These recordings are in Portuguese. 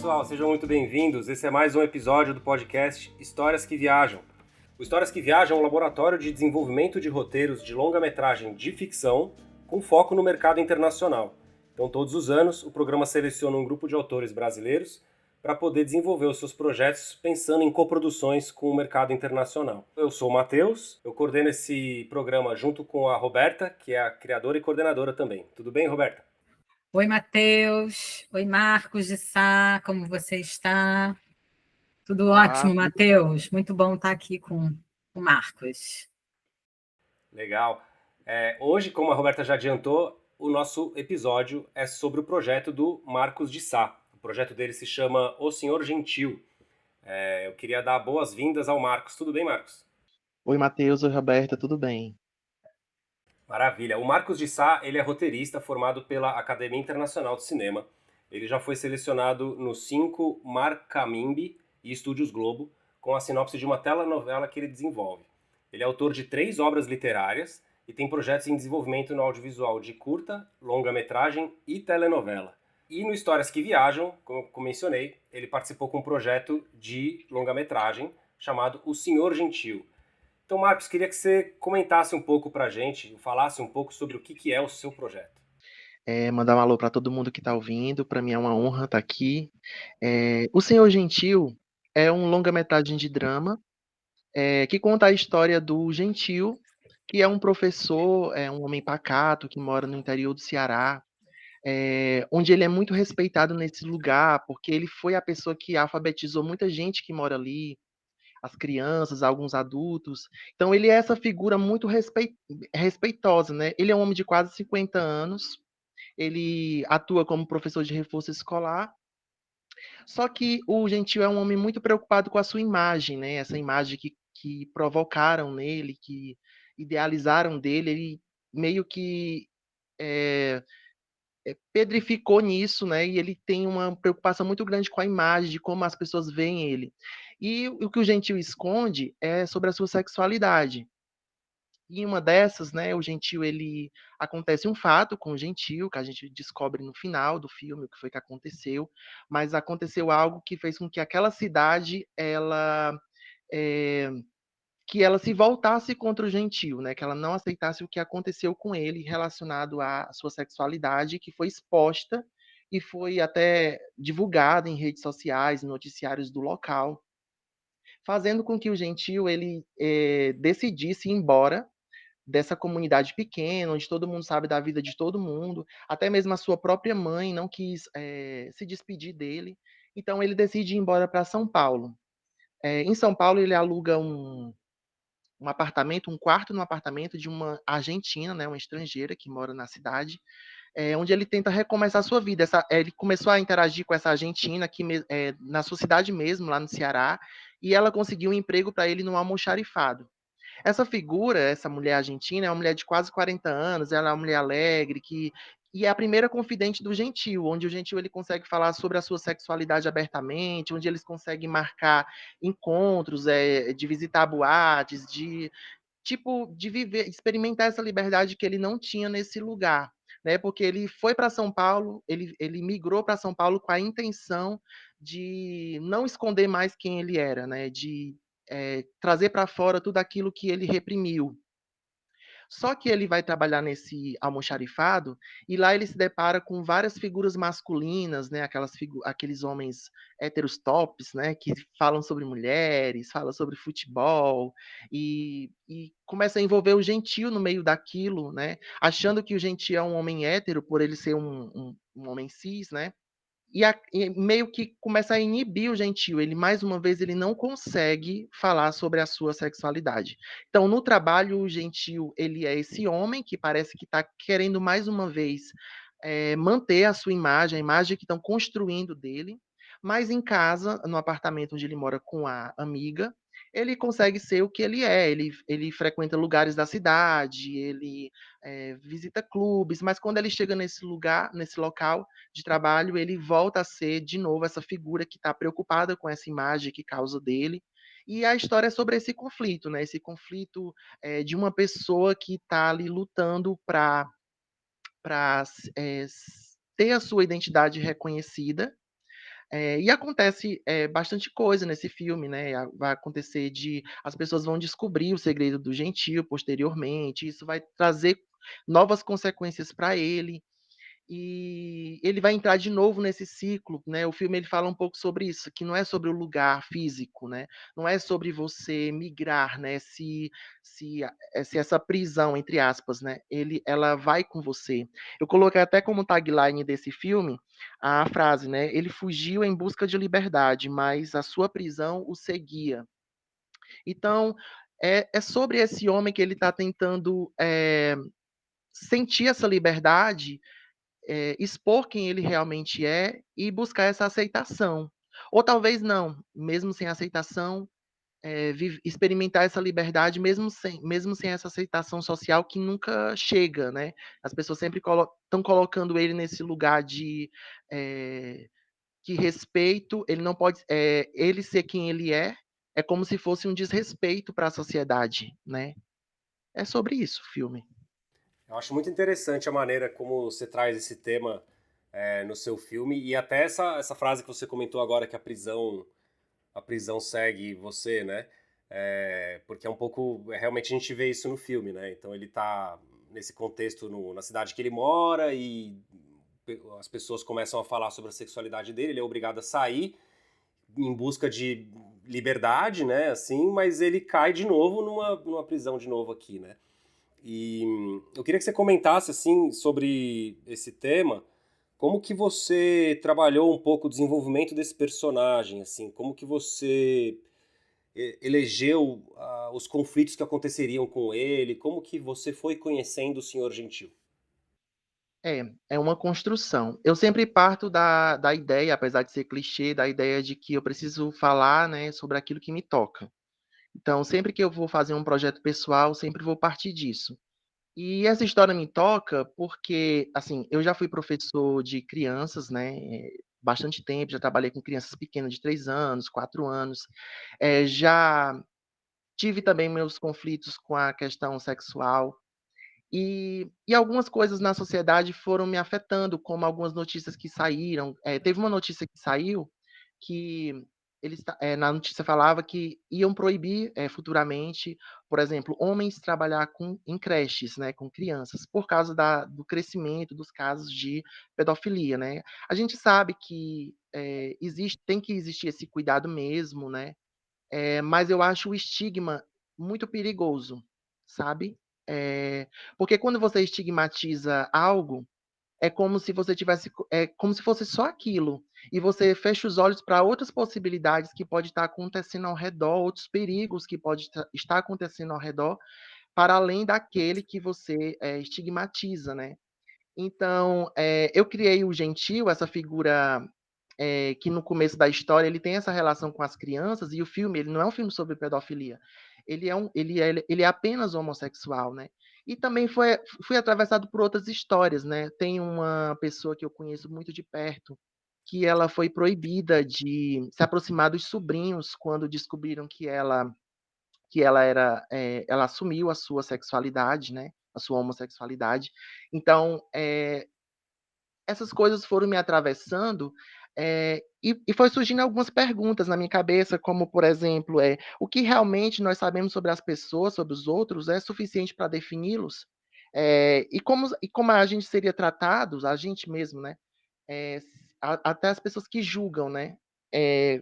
pessoal, sejam muito bem-vindos. Esse é mais um episódio do podcast Histórias que Viajam. O Histórias que Viajam é um laboratório de desenvolvimento de roteiros de longa-metragem de ficção com foco no mercado internacional. Então, todos os anos, o programa seleciona um grupo de autores brasileiros para poder desenvolver os seus projetos pensando em coproduções com o mercado internacional. Eu sou o Matheus, eu coordeno esse programa junto com a Roberta, que é a criadora e coordenadora também. Tudo bem, Roberta? Oi, Matheus. Oi, Marcos de Sá, como você está? Tudo Olá, ótimo, Matheus. Muito bom estar aqui com o Marcos. Legal. Hoje, como a Roberta já adiantou, o nosso episódio é sobre o projeto do Marcos de Sá. O projeto dele se chama O Senhor Gentil. Eu queria dar boas-vindas ao Marcos. Tudo bem, Marcos? oi Matheus, oi Roberta, tudo bem? Maravilha. O Marcos de Sá, ele é roteirista formado pela Academia Internacional de Cinema. Ele já foi selecionado nos 5 Marcamimbi e Estúdios Globo, com a sinopse de uma telenovela que ele desenvolve. Ele é autor de 3 obras literárias e tem projetos em desenvolvimento no audiovisual de curta, longa-metragem e telenovela. E no Histórias que Viajam, como mencionei, ele participou com um projeto de longa-metragem chamado O Senhor Gentil. Então, Marcos, queria que você comentasse um pouco pra gente, falasse um pouco sobre o que é o seu projeto. Mandar um alô para todo mundo que está ouvindo, para mim é uma honra estar aqui. O Senhor Gentil é um longa-metragem de drama que conta a história do Gentil, que é um professor, é um homem pacato que mora no interior do Ceará, onde ele é muito respeitado nesse lugar, porque ele foi a pessoa que alfabetizou muita gente que mora ali, as crianças, alguns adultos. Então ele é essa figura muito respeitosa, né? Ele é um homem de quase 50 anos, ele atua como professor de reforço escolar, só que o Gentil é um homem muito preocupado com a sua imagem, né? Essa imagem que provocaram nele, que idealizaram dele, ele meio que é, pedrificou nisso, né? E ele tem uma preocupação muito grande com a imagem, de como as pessoas veem ele. E o que o Gentil esconde é sobre a sua sexualidade. E em uma dessas, né, o Gentil, ele acontece um fato com o Gentil, que a gente descobre no final do filme o que foi que aconteceu, mas aconteceu algo que fez com que aquela cidade, é, que ela se voltasse contra o Gentil, né, que ela não aceitasse o que aconteceu com ele relacionado à sua sexualidade, que foi exposta e foi até divulgada em redes sociais, noticiários do local, fazendo com que o Gentil ele decidisse ir embora dessa comunidade pequena, onde todo mundo sabe da vida de todo mundo, até mesmo a sua própria mãe não quis se despedir dele, então ele decide ir embora para São Paulo. Em São Paulo ele aluga um apartamento, um quarto no apartamento de uma argentina, né, uma estrangeira que mora na cidade, onde ele tenta recomeçar a sua vida. Ele começou a interagir com essa argentina aqui na sua cidade mesmo, lá no Ceará, e ela conseguiu um emprego para ele no almoxarifado. Essa figura, essa mulher argentina, é uma mulher de quase 40 anos, ela é uma mulher alegre, e é a primeira confidente do Gentil, onde o Gentil ele consegue falar sobre a sua sexualidade abertamente, onde eles conseguem marcar encontros, de visitar boates, de viver, experimentar essa liberdade que ele não tinha nesse lugar, né? Porque ele foi para São Paulo, ele migrou para São Paulo com a intenção de não esconder mais quem ele era, né? De trazer para fora tudo aquilo que ele reprimiu. Só que ele vai trabalhar nesse almoxarifado e lá ele se depara com várias figuras masculinas, né? Aqueles homens héteros tops, né? Que falam sobre mulheres, falam sobre futebol e começa a envolver o Gentil no meio daquilo, né? Achando que o Gentil é um homem hétero por ele ser um homem cis, né? E meio que começa a inibir o Gentil. Ele, mais uma vez, ele não consegue falar sobre a sua sexualidade. Então, no trabalho, o Gentil, ele é esse homem que parece que está querendo, mais uma vez, manter a sua imagem, a imagem que estão construindo dele, mas em casa, no apartamento onde ele mora com a amiga, ele consegue ser o que ele é. Ele frequenta lugares da cidade, ele visita clubes, mas quando ele chega nesse lugar, nesse local, de trabalho, ele volta a ser de novo essa figura que está preocupada com essa imagem que causa dele. E a história é sobre esse conflito, né? Esse conflito de uma pessoa que está ali lutando para ter a sua identidade reconhecida, E acontece bastante coisa nesse filme, né? Vai acontecer de as pessoas vão descobrir o segredo do Gentil posteriormente, isso vai trazer novas consequências para ele. E ele vai entrar de novo nesse ciclo, né? O filme ele fala um pouco sobre isso, que não é sobre o lugar físico, né? Não é sobre você migrar, né? Se essa prisão entre aspas, né? Ela vai com você. Eu coloquei até como tagline desse filme a frase, né? Ele fugiu em busca de liberdade, mas a sua prisão o seguia. Então é sobre esse homem que ele está tentando sentir essa liberdade, expor quem ele realmente é e buscar essa aceitação. Ou talvez não, mesmo sem aceitação, experimentar essa liberdade mesmo sem essa aceitação social que nunca chega, né? As pessoas sempre estão colocando ele nesse lugar de que respeito, ele não pode, ele ser quem ele é como se fosse um desrespeito para a sociedade, né? É sobre isso o filme. Eu acho muito interessante a maneira como você traz esse tema no seu filme e até essa frase que você comentou agora que a prisão segue você, né? Porque é um pouco realmente a gente vê isso no filme, né? Então ele tá nesse contexto na cidade que ele mora e as pessoas começam a falar sobre a sexualidade dele, ele é obrigado a sair em busca de liberdade, né? Assim, mas ele cai de novo numa prisão de novo aqui, né? E eu queria que você comentasse assim sobre esse tema, como que você trabalhou um pouco o desenvolvimento desse personagem, assim, como que você elegeu os conflitos que aconteceriam com ele, como que você foi conhecendo o Senhor Gentil? É uma construção. Eu sempre parto da ideia, apesar de ser clichê, da ideia de que eu preciso falar, né, sobre aquilo que me toca. Então, sempre que eu vou fazer um projeto pessoal, sempre vou partir disso. E essa história me toca porque, assim, eu já fui professor de crianças, né, bastante tempo, já trabalhei com crianças pequenas de 3 anos, 4 anos. Já tive também meus conflitos com a questão sexual. E algumas coisas na sociedade foram me afetando, como algumas notícias que saíram. Teve uma notícia que saiu que na notícia falava que iam proibir futuramente, por exemplo, homens trabalhar em creches, né, com crianças, por causa do crescimento dos casos de pedofilia, né? A gente sabe que tem que existir esse cuidado mesmo, né? Mas eu acho o estigma muito perigoso, sabe? Porque quando você estigmatiza algo, é como se fosse só aquilo, e você fecha os olhos para outras possibilidades que pode estar acontecendo ao redor, outros perigos que pode estar acontecendo ao redor, para além daquele que você estigmatiza, né? Então, eu criei o Gentil, essa figura que no começo da história ele tem essa relação com as crianças, e o filme ele não é um filme sobre pedofilia, ele é apenas homossexual, né? E também fui atravessado por outras histórias, né? Tem uma pessoa que eu conheço muito de perto, que ela foi proibida de se aproximar dos sobrinhos quando descobriram que ela ela assumiu a sua sexualidade, né? A sua homossexualidade. Então, essas coisas foram me atravessando, e foi surgindo algumas perguntas na minha cabeça, como, por exemplo, o que realmente nós sabemos sobre as pessoas, sobre os outros, é suficiente para defini-los? E como a gente seria tratados, a gente mesmo, né? eh, Até as pessoas que julgam, né?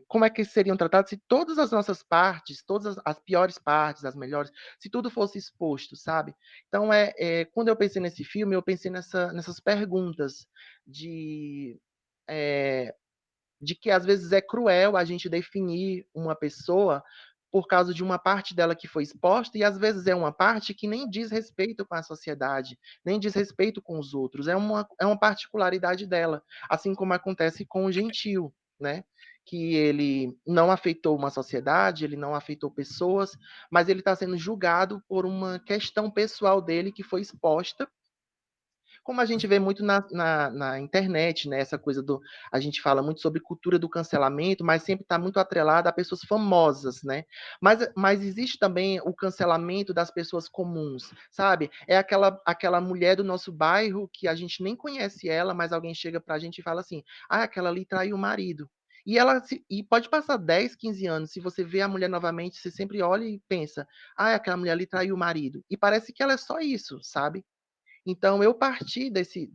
Como é que seriam tratados se todas as nossas partes, todas as piores partes, as melhores, se tudo fosse exposto, sabe? Então, quando eu pensei nesse filme, eu pensei nessas perguntas de, é, de que às vezes é cruel a gente definir uma pessoa por causa de uma parte dela que foi exposta, e às vezes é uma parte que nem diz respeito com a sociedade, nem diz respeito com os outros, é uma particularidade dela, assim como acontece com o Gentil, né? Que ele não afetou uma sociedade, ele não afetou pessoas, mas ele está sendo julgado por uma questão pessoal dele que foi exposta, como a gente vê muito na internet, né? Essa coisa do. A gente fala muito sobre cultura do cancelamento, mas sempre está muito atrelada a pessoas famosas, né? Mas existe também o cancelamento das pessoas comuns, sabe? É aquela mulher do nosso bairro que a gente nem conhece ela, mas alguém chega pra gente e fala assim: ah, aquela ali traiu o marido. E pode passar 10, 15 anos, se você vê a mulher novamente, você sempre olha e pensa: "Ah, aquela mulher ali traiu o marido", e parece que ela é só isso, sabe. Então eu parti desse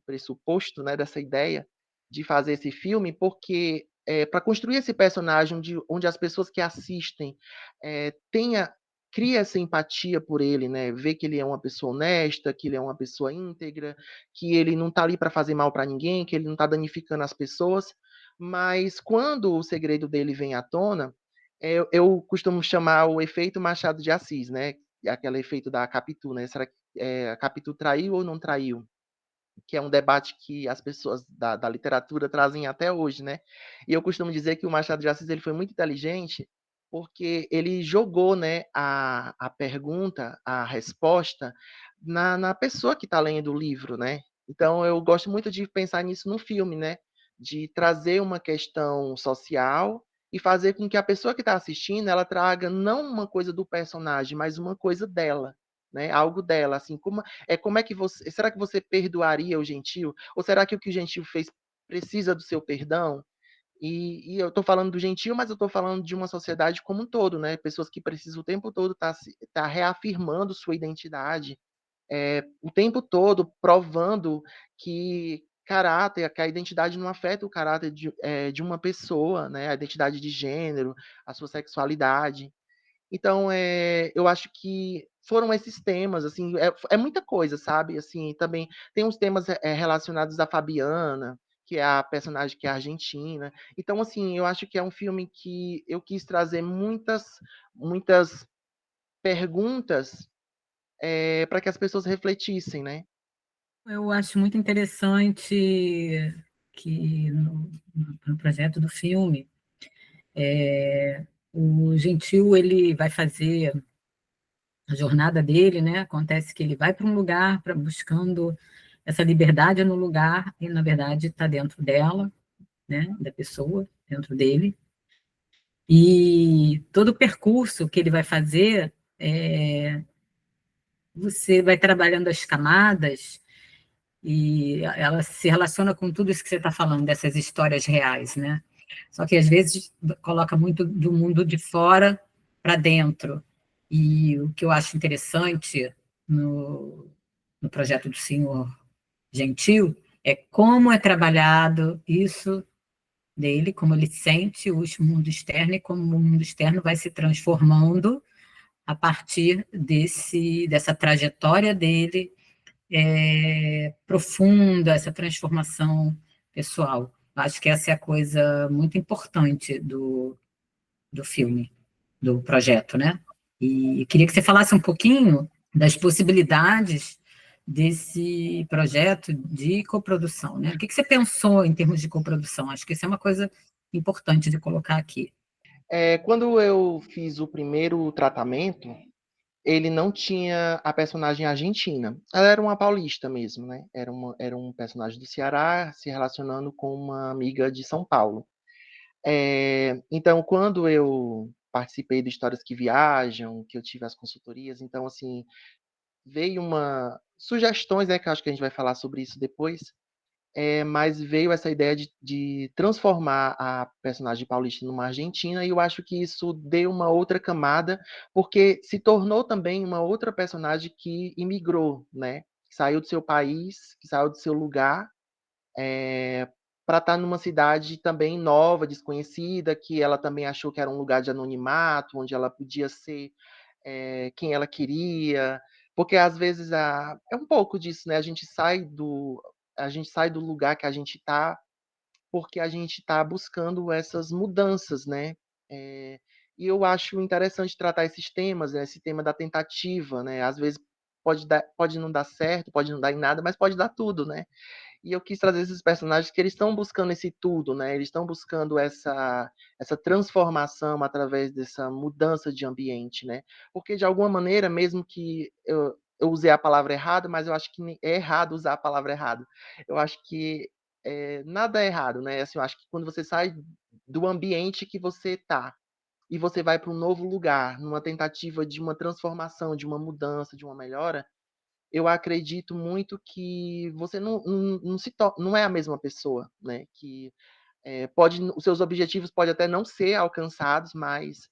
pressuposto, né, dessa ideia de fazer esse filme, porque, pra construir esse personagem onde as pessoas que assistem, tenha cria essa empatia por ele, né, vê que ele é uma pessoa honesta, que ele é uma pessoa íntegra, que ele não tá ali para fazer mal para ninguém, que ele não tá danificando as pessoas, mas quando o segredo dele vem à tona, eu costumo chamar o efeito Machado de Assis, né, aquele efeito da Capitu, né, será que a Capitu traiu ou não traiu? Que é um debate que as pessoas da literatura trazem até hoje, né. E eu costumo dizer que o Machado de Assis ele foi muito inteligente, porque ele jogou, né, a pergunta, a resposta na pessoa que está lendo o livro, né. Então eu gosto muito de pensar nisso no filme, né, de trazer uma questão social e fazer com que a pessoa que está assistindo, ela traga não uma coisa do personagem, mas uma coisa dela, né, algo dela, assim, como é que você será que você perdoaria o Gentil? Ou será que o Gentil fez precisa do seu perdão? E eu estou falando do Gentil, mas eu estou falando de uma sociedade como um todo, né, pessoas que precisam o tempo todo estar reafirmando sua identidade, o tempo todo provando que a identidade não afeta o caráter de uma pessoa, né, a identidade de gênero, a sua sexualidade. Então, eu acho que foram esses temas, assim, é muita coisa, sabe, assim, também tem uns temas, relacionados à Fabiana, que é a personagem que é argentina. Então, assim, eu acho que é um filme que eu quis trazer muitas perguntas, para que as pessoas refletissem, né. Eu acho muito interessante que no projeto do filme, o Gentil ele vai fazer a jornada dele, né? Acontece que ele vai para um lugar para buscando essa liberdade no lugar e na verdade está dentro dela, né? Da pessoa dentro dele. E todo o percurso que ele vai fazer, você vai trabalhando as camadas e ela se relaciona com tudo isso que você está falando, dessas histórias reais, né? Só que às vezes coloca muito do mundo de fora para dentro. E o que eu acho interessante no, no projeto do senhor Gentil é como é trabalhado isso dele, como ele sente o mundo externo e como o mundo externo vai se transformando a partir dessa trajetória dele profunda, essa transformação pessoal. Acho que essa é a coisa muito importante do filme, do projeto, né? E queria que você falasse um pouquinho das possibilidades desse projeto de coprodução, né? O que você pensou em termos de coprodução? Acho que isso é uma coisa importante de colocar aqui. Quando eu fiz o primeiro tratamento, ele não tinha a personagem argentina. Ela era uma paulista mesmo, né? Era um personagem do Ceará se relacionando com uma amiga de São Paulo. Então, quando eu participei do Histórias que Viajam, que eu tive as consultorias, então, assim, veio uma sugestões, né, que eu acho que a gente vai falar sobre isso depois, mas veio essa ideia de transformar a personagem paulista numa argentina, e eu acho que isso deu uma outra camada, porque se tornou também uma outra personagem que imigrou, né, que saiu do seu país, que saiu do seu lugar, para estar numa cidade também nova, desconhecida, que ela também achou que era um lugar de anonimato, onde ela podia ser, quem ela queria, porque às vezes é um pouco disso, né, a gente sai do lugar que a gente está, porque a gente está buscando essas mudanças, né. Eh, e eu acho interessante tratar esses temas, né, esse tema da tentativa, né, às vezes pode não dar certo, pode não dar em nada, mas pode dar tudo, né. E eu quis trazer esses personagens que eles estão buscando esse tudo, né, eles estão buscando essa transformação através dessa mudança de ambiente, né. Porque de alguma maneira, mesmo que eu usei a palavra errada, mas eu acho que é errado usar a palavra errado. Eu acho que, nada é errado, né, assim, eu acho que quando você sai do ambiente que você está, e você vai para um novo lugar, numa tentativa de uma transformação, de uma mudança, de uma melhora, eu acredito muito que você não é a mesma pessoa, né, que os seus objetivos podem até não ser alcançados, mas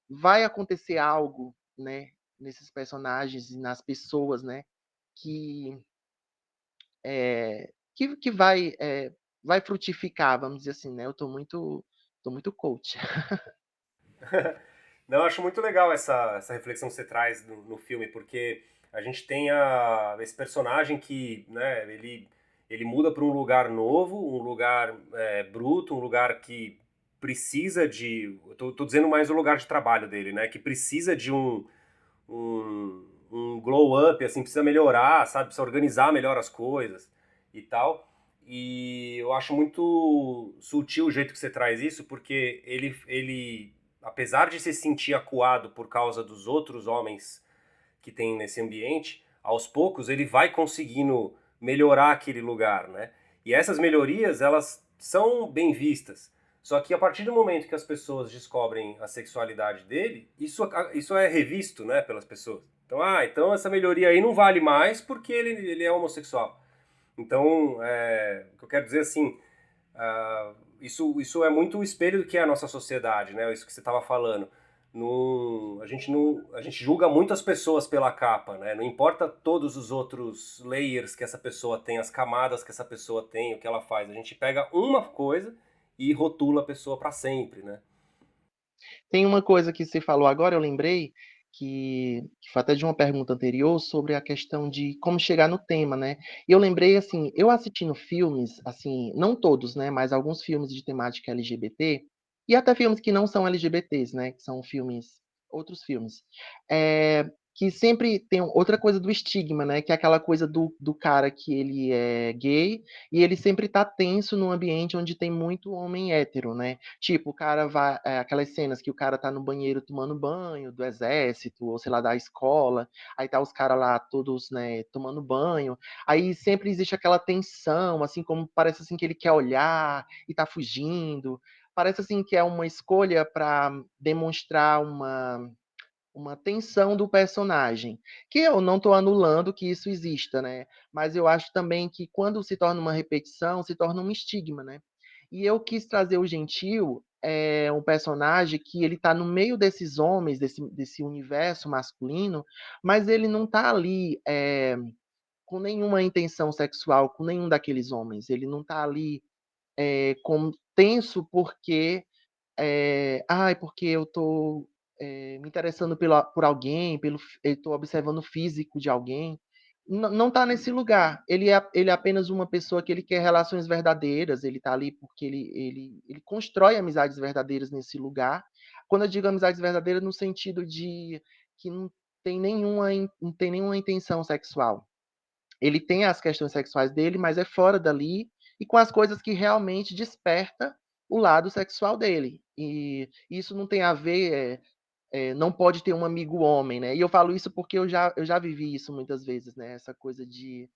vai acontecer algo, né, nesses personagens e nas pessoas, né, que, que vai frutificar, vamos dizer assim, né? Eu tô muito coach. Não, eu acho muito legal essa reflexão que você traz no filme, porque a gente tem esse personagem que, né, ele muda para um lugar novo, um lugar bruto, um lugar que precisa de. Eu tô dizendo mais o lugar de trabalho dele, né? Que precisa de um glow up, assim, precisa melhorar, sabe? Precisa organizar melhor as coisas e tal. E eu acho muito sutil o jeito que você traz isso, porque ele apesar de se sentir acuado por causa dos outros homens que tem nesse ambiente, aos poucos ele vai conseguindo melhorar aquele lugar, né? E essas melhorias, elas são bem vistas. Só que a partir do momento que as pessoas descobrem a sexualidade dele, isso é revisto, né, pelas pessoas. Então, então essa melhoria aí não vale mais porque ele é homossexual. Então, o que eu quero dizer assim, isso é muito o espelho do que é a nossa sociedade, né? Isso que você estava falando. A gente julga muitas pessoas pela capa, né? Não importa todos os outros layers que essa pessoa tem, as camadas que essa pessoa tem, o que ela faz. A gente pega uma coisa e rotula a pessoa para sempre, né? Tem uma coisa que você falou agora, eu lembrei, que foi até de uma pergunta anterior, sobre a questão de como chegar no tema, né? E eu lembrei, assim, eu assistindo filmes, assim, não todos, né, mas alguns filmes de temática LGBT, e até filmes que não são LGBTs, né, que são filmes, outros filmes, que sempre tem outra coisa do estigma, né, que é aquela coisa do cara que ele é gay, e ele sempre tá tenso num ambiente onde tem muito homem hétero, né? Tipo, o cara vai. Aquelas cenas que o cara tá no banheiro tomando banho do exército, ou sei lá, da escola, aí tá os caras lá todos, né, tomando banho. Aí sempre existe aquela tensão, assim, como parece assim que ele quer olhar e tá fugindo. Parece assim que é uma escolha para demonstrar uma tensão do personagem, que eu não estou anulando que isso exista, né? Mas eu acho também que quando se torna uma repetição, se torna um estigma, né? E eu quis trazer o Gentil, um personagem que ele está no meio desses homens, desse universo masculino, mas ele não está ali com nenhuma intenção sexual com nenhum daqueles homens. Ele não está ali como tenso porque porque eu estou me interessando por alguém, estou observando o físico de alguém. Não está nesse lugar. Ele é apenas uma pessoa que ele quer relações verdadeiras. Ele está ali porque ele constrói amizades verdadeiras nesse lugar. Quando eu digo amizades verdadeiras, no sentido de que não tem nenhuma intenção sexual. Ele tem as questões sexuais dele, mas é fora dali e com as coisas que realmente desperta o lado sexual dele. E isso não tem a ver, não pode ter um amigo homem, né? E eu falo isso porque eu já vivi isso muitas vezes, né? Essa coisa de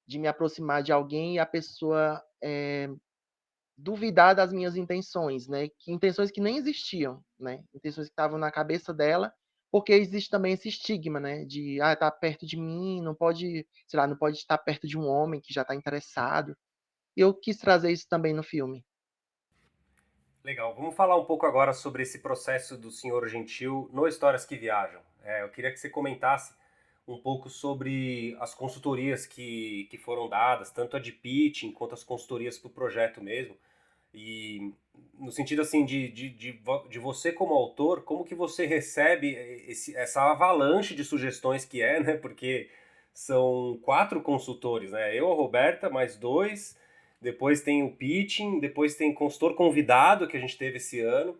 me aproximar de alguém e a pessoa duvidar das minhas intenções, né? Que intenções que nem existiam, né? Intenções que estavam na cabeça dela, porque existe também esse estigma, né? De tá perto de mim, não pode, sei lá, não pode estar perto de um homem que já está interessado. E eu quis trazer isso também no filme. Legal, vamos falar um pouco agora sobre esse processo do Senhor Gentil no Histórias que Viajam. Eu queria que você comentasse um pouco sobre as consultorias que foram dadas, tanto a de pitching quanto as consultorias para o projeto mesmo. E no sentido assim de você como autor, como que você recebe essa avalanche de sugestões que é, né? Porque são 4 consultores, né? Eu, a Roberta, mais 2, depois tem o pitching, depois tem consultor convidado que a gente teve esse ano.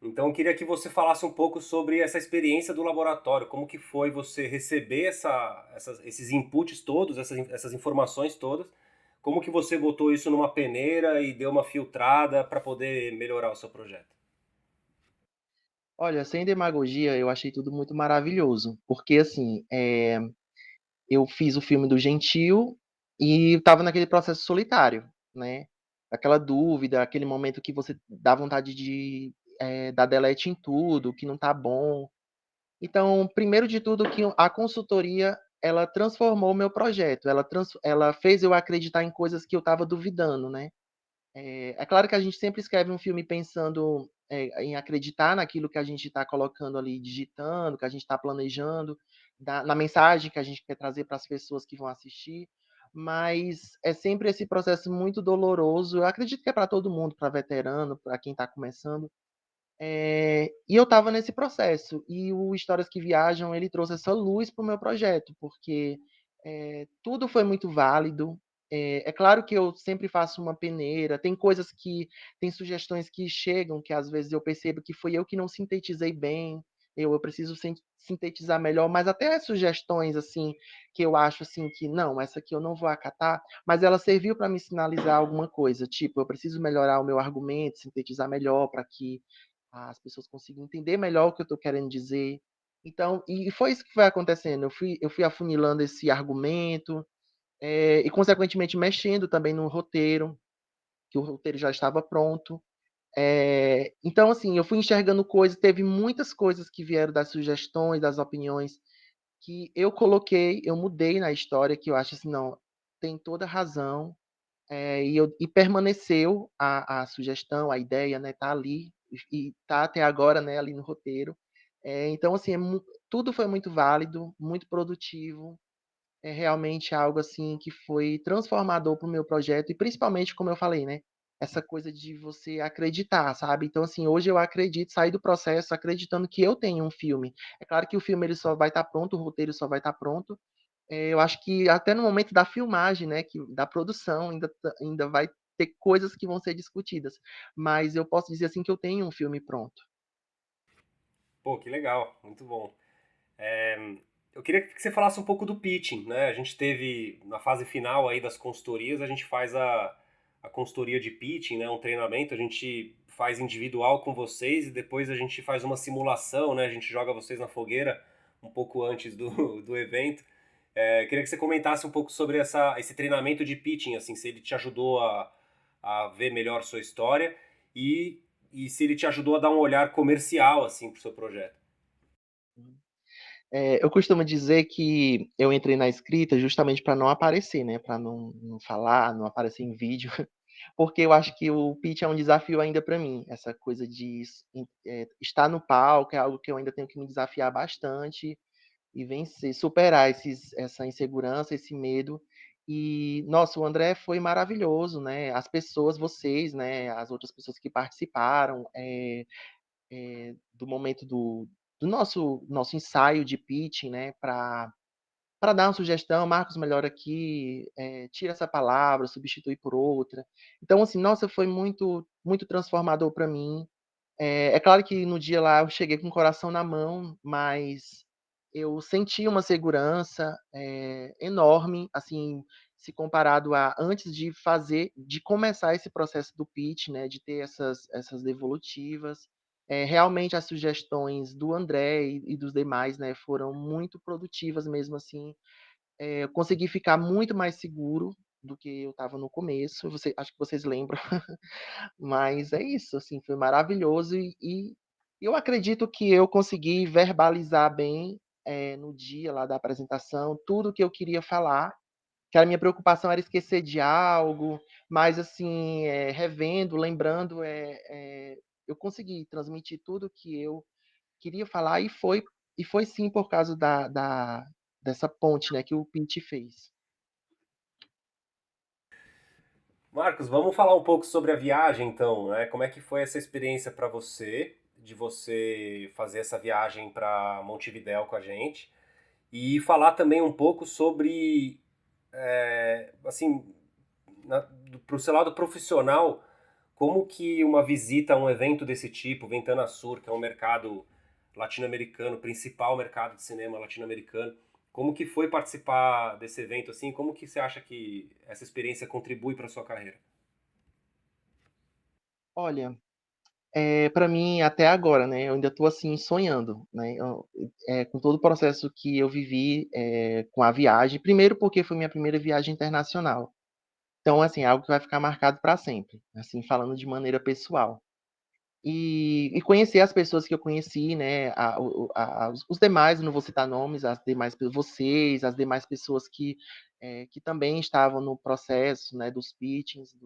Então eu queria que você falasse um pouco sobre essa experiência do laboratório, como que foi você receber esses inputs todos, essas informações todas, como que você botou isso numa peneira e deu uma filtrada para poder melhorar o seu projeto? Olha, sem demagogia, eu achei tudo muito maravilhoso, porque assim, eu fiz o filme do Gentil e estava naquele processo solitário, né? Aquela dúvida, aquele momento que você dá vontade de dar delete em tudo, que não tá bom. Então, primeiro de tudo, que a consultoria ela transformou o meu projeto, ela fez eu acreditar em coisas que eu estava duvidando, né? É claro que a gente sempre escreve um filme pensando em acreditar naquilo que a gente está colocando ali, digitando, que a gente está planejando, na mensagem que a gente quer trazer para as pessoas que vão assistir, mas é sempre esse processo muito doloroso. Eu acredito que é para todo mundo, para veterano, para quem está começando, e eu estava nesse processo, e o Histórias que Viajam, ele trouxe essa luz para o meu projeto, porque tudo foi muito válido. É claro que eu sempre faço uma peneira, tem sugestões que chegam, que às vezes eu percebo que foi eu que não sintetizei bem, eu preciso sintetizar melhor, mas até as sugestões, assim, que eu acho, assim, que não, essa aqui eu não vou acatar, mas ela serviu para me sinalizar alguma coisa, tipo, eu preciso melhorar o meu argumento, sintetizar melhor para que as pessoas consigam entender melhor o que eu estou querendo dizer. Então, e foi isso que foi acontecendo. Eu fui afunilando esse argumento, e consequentemente mexendo também no roteiro, que o roteiro já estava pronto. Então, assim, eu fui enxergando coisas, teve muitas coisas que vieram das sugestões, das opiniões, que eu coloquei, eu mudei na história, que eu acho assim, não, tem toda razão, e permaneceu a sugestão, a ideia, né, tá ali, e tá até agora, né, ali no roteiro. Então, assim, tudo foi muito válido, muito produtivo, é realmente algo, assim, que foi transformador para o meu projeto e principalmente, como eu falei, né, essa coisa de você acreditar, sabe. Então, assim, hoje eu acredito, saí do processo acreditando que eu tenho um filme. É claro que o filme ele só vai estar pronto, o roteiro só vai estar pronto, eu acho que até no momento da filmagem, né, da produção, ainda vai ter coisas que vão ser discutidas, mas eu posso dizer, assim, que eu tenho um filme pronto. Pô, que legal, muito bom. Eu queria que você falasse um pouco do pitching, né? A gente teve, na fase final aí das consultorias, a gente faz a consultoria de pitching, né? Um treinamento, a gente faz individual com vocês e depois a gente faz uma simulação, né? A gente joga vocês na fogueira um pouco antes do evento. Queria que você comentasse um pouco sobre esse treinamento de pitching, assim, se ele te ajudou a ver melhor sua história e, e se ele te ajudou a dar um olhar comercial, assim, para o seu projeto. Eu costumo dizer que eu entrei na escrita justamente para não aparecer, né, para não falar, não aparecer em vídeo, porque eu acho que o pitch é um desafio ainda para mim, essa coisa de estar no palco é algo que eu ainda tenho que me desafiar bastante, e vencer, superar essa insegurança, esse medo. E, nossa, o André foi maravilhoso, né? As pessoas, vocês, né? As outras pessoas que participaram do momento do nosso ensaio de pitching, né? Para dar uma sugestão, Marcos, melhor aqui, tira essa palavra, substitui por outra. Então, assim, nossa, foi muito, muito transformador para mim. É claro que no dia lá eu cheguei com o coração na mão, mas eu senti uma segurança, enorme, assim, se comparado a antes de começar esse processo do pitch, né, de ter essas devolutivas. Realmente as sugestões do André e dos demais, né, foram muito produtivas mesmo, assim. Eu consegui ficar muito mais seguro do que eu estava no começo, acho que vocês lembram. Mas é isso, assim, foi maravilhoso e eu acredito que eu consegui verbalizar bem, no dia lá da apresentação, tudo o que eu queria falar, que a minha preocupação era esquecer de algo, mas assim, revendo, lembrando, eu consegui transmitir tudo o que eu queria falar e foi sim por causa dessa ponte, né, que o Pinti fez. Marcos, vamos falar um pouco sobre a viagem, então, né? Como é que foi essa experiência para você, de você fazer essa viagem para Montevidéu com a gente, e falar também um pouco sobre, assim, pro seu lado profissional, como que uma visita a um evento desse tipo, Ventana Sur, que é um mercado latino-americano, principal mercado de cinema latino-americano, como que foi participar desse evento assim? Como que você acha que essa experiência contribui para sua carreira? Olha, para mim até agora, né, eu ainda estou assim sonhando, né, com todo o processo que eu vivi, com a viagem, primeiro porque foi minha primeira viagem internacional, então assim, é algo que vai ficar marcado para sempre, assim, falando de maneira pessoal. E conhecer as pessoas que eu conheci, né, os demais, eu não vou citar nomes, as demais vocês, as demais pessoas que também estavam no processo, né, dos pitchings,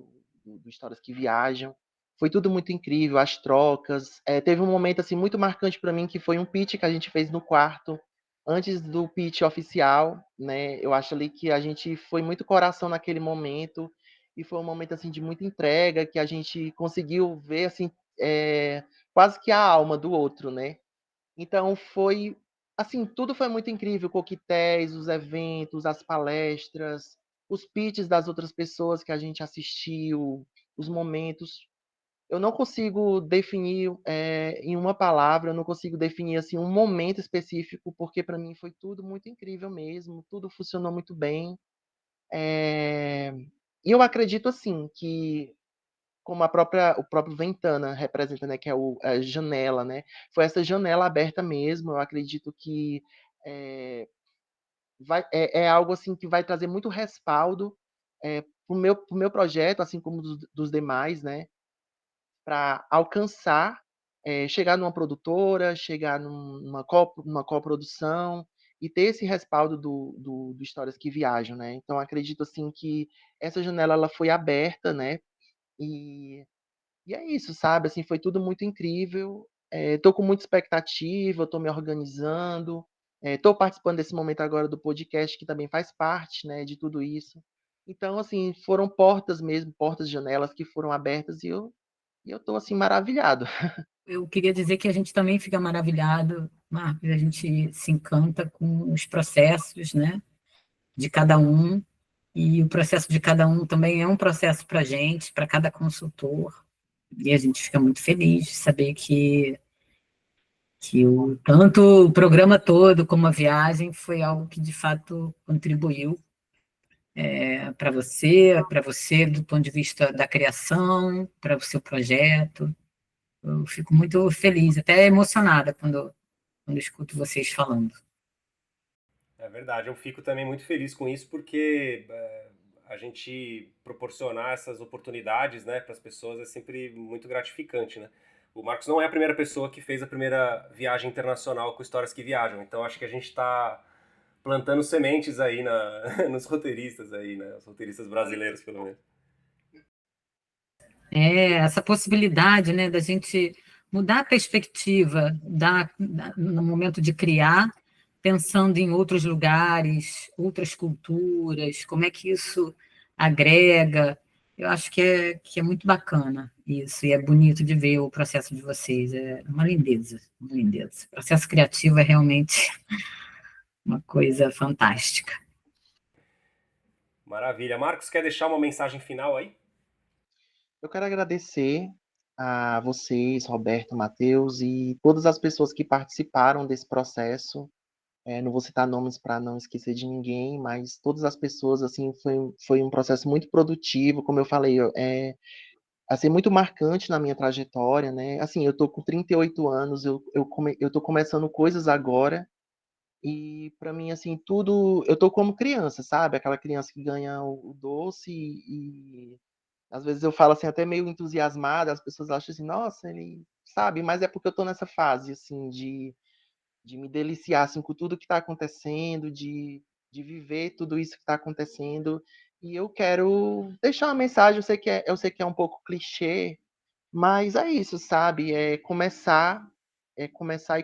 do Histórias que Viajam. Foi tudo muito incrível, as trocas. Teve um momento assim muito marcante para mim, que foi um pitch que a gente fez no quarto, antes do pitch oficial, né? Eu acho ali que a gente foi muito coração naquele momento, e foi um momento assim de muita entrega, que a gente conseguiu ver assim, quase que a alma do outro, né? Então foi assim, tudo foi muito incrível, coquetéis, os eventos, as palestras, os pitches das outras pessoas que a gente assistiu, os momentos. Eu não consigo definir em uma palavra, eu não consigo definir assim um momento específico, porque para mim foi tudo muito incrível mesmo, tudo funcionou muito bem. E eu acredito assim que, como o próprio Ventana representa, né, que é a janela, né? Foi essa janela aberta mesmo. Eu acredito que é, é algo assim que vai trazer muito respaldo pro meu projeto, assim como dos demais, né? Para alcançar, chegar numa produtora, chegar numa coprodução e ter esse respaldo do Histórias que Viajam, né? Então acredito assim que essa janela ela foi aberta, né? E, e é isso, sabe? Assim, foi tudo muito incrível. Estou com muita expectativa, estou me organizando, estou participando desse momento agora do podcast, que também faz parte, né, de tudo isso. Então, assim, foram portas mesmo, portas, janelas que foram abertas, e eu estou assim maravilhado. Eu queria dizer que a gente também fica maravilhado, Marcos, a gente se encanta com os processos, né, de cada um, e o processo de cada um também é um processo para a gente, para cada consultor, e a gente fica muito feliz de saber que tanto o programa todo como a viagem foi algo que de fato contribuiu para você do ponto de vista da criação, para o seu projeto. Eu fico muito feliz, até emocionada quando escuto vocês falando. É verdade, eu fico também muito feliz com isso, porque a gente proporcionar essas oportunidades, né, para as pessoas é sempre muito gratificante, né? O Marcos não é a primeira pessoa que fez a primeira viagem internacional com Histórias que Viajam, então acho que a gente está plantando sementes aí nos roteiristas aí, né? Os roteiristas brasileiros, pelo menos. Essa possibilidade, né, da gente mudar a perspectiva no momento de criar, pensando em outros lugares, outras culturas, como é que isso agrega. Eu acho que é muito bacana isso, e é bonito de ver o processo de vocês, é uma lindeza, uma lindeza. O processo criativo é realmente uma coisa fantástica. Maravilha. Marcos, quer deixar uma mensagem final aí? Eu quero agradecer a vocês, Roberto, Matheus, e todas as pessoas que participaram desse processo. Não vou citar nomes para não esquecer de ninguém, mas todas as pessoas, assim, foi um processo muito produtivo, como eu falei, assim, muito marcante na minha trajetória, né? Assim, eu tô com 38 anos, eu tô começando coisas agora, e para mim, assim, tudo, eu tô como criança, sabe? Aquela criança que ganha o doce, e às vezes eu falo assim, até meio entusiasmada, as pessoas acham assim, nossa, ele sabe, mas é porque eu tô nessa fase, assim, de me deliciar assim, com tudo que está acontecendo, de viver tudo isso que está acontecendo. E eu quero deixar uma mensagem, eu sei que é um pouco clichê, mas é isso, sabe? É começar e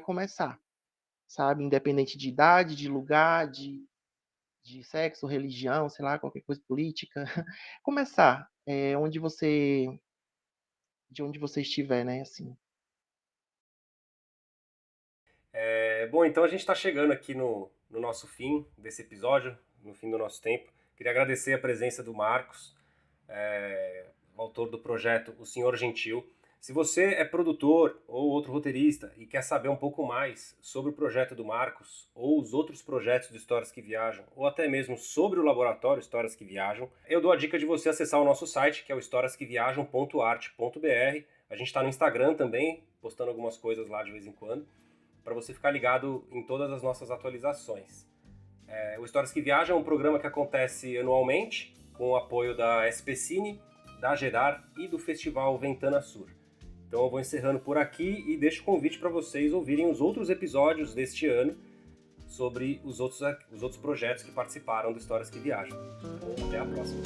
começar, sabe? Independente de idade, de lugar, de sexo, religião, sei lá, qualquer coisa política. Começar de onde você estiver, né? Assim. Bom, então a gente está chegando aqui no nosso fim desse episódio, no fim do nosso tempo. Queria agradecer a presença do Marcos, o autor do projeto O Senhor Gentil. Se você é produtor ou outro roteirista e quer saber um pouco mais sobre o projeto do Marcos ou os outros projetos de Histórias que Viajam, ou até mesmo sobre o laboratório Histórias que Viajam, eu dou a dica de você acessar o nosso site, que é o historiasqueviajam.arte.br. A gente está no Instagram também, postando algumas coisas lá de vez em quando, para você ficar ligado em todas as nossas atualizações. O Histórias que Viajam é um programa que acontece anualmente, com o apoio da SPCine, da GEDAR e do Festival Ventana Sur. Então eu vou encerrando por aqui e deixo o convite para vocês ouvirem os outros episódios deste ano sobre os outros projetos que participaram do Histórias que Viajam. Até a próxima!